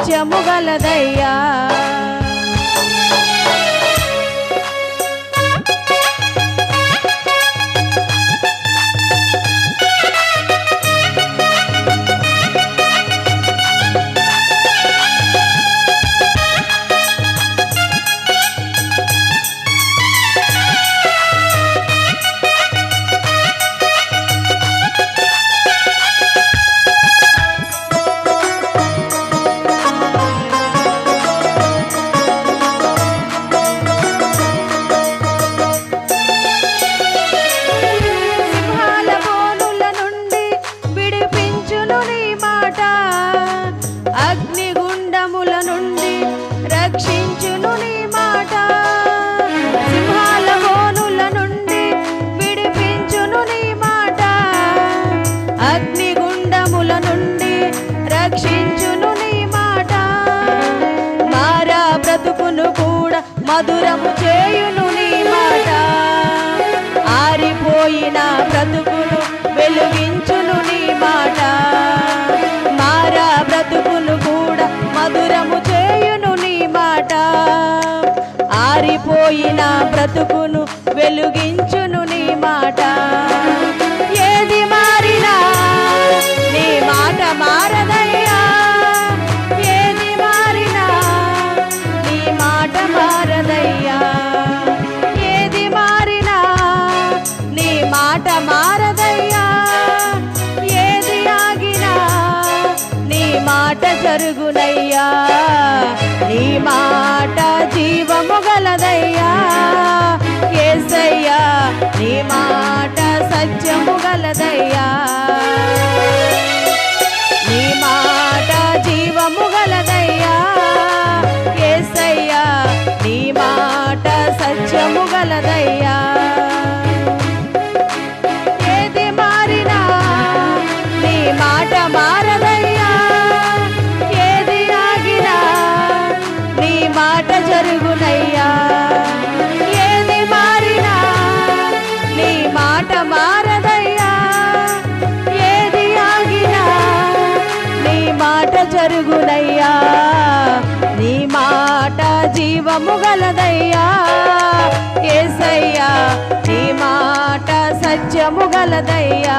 సత్యము గలదయ్యా. అగ్నిగుండముల నుండి రక్షించును నీ మాట. సింహాల బోనుల నుండి విడిపించును నీ మాట. అగ్నిగుండముల నుండి రక్షించును నీ మాట. మారా బ్రతుకును కూడా మధురము చేయును నీ మాట. ఆరిపోయిన బ్రతుకును వెలుగించును నీ మాట. మారా బ్రతుకును కూడా మధురము చేయును నీ మాట. ఆరిపోయిన బ్రతుకును వెలుగించును నీ మాట. ఏది మారినా నీ మాట మారదయ్యా. ఏది మారినా నీ మాట మారదయ్యా. ఏది మారినా నీ మాట మారదయ్యా. ఏది ఆగినా నీ మాట జరుగునయ్యా. నీ మాట జీవము గలదయ్యా. యేసయ్యా నీ మాట సత్యము గలదయ్యా. నీ మాట జీవము గలదయ్యా. యేసయ్యా నీ మాట సత్యము గలదయ్యా. ఏది మారినా నీ మాట మారదయ్యా. ఏది ఆగినా నీ మాట జరుగునయ్యా. ఏది మారినా నీ మాట మారదయ్యా. ఏది ఆగినా నీ మాట జరుగునయ్యా. నీ మాట జీవము గలదయ్యా. యేసయ్యా నీ మాట సత్యము గలదయ్యా.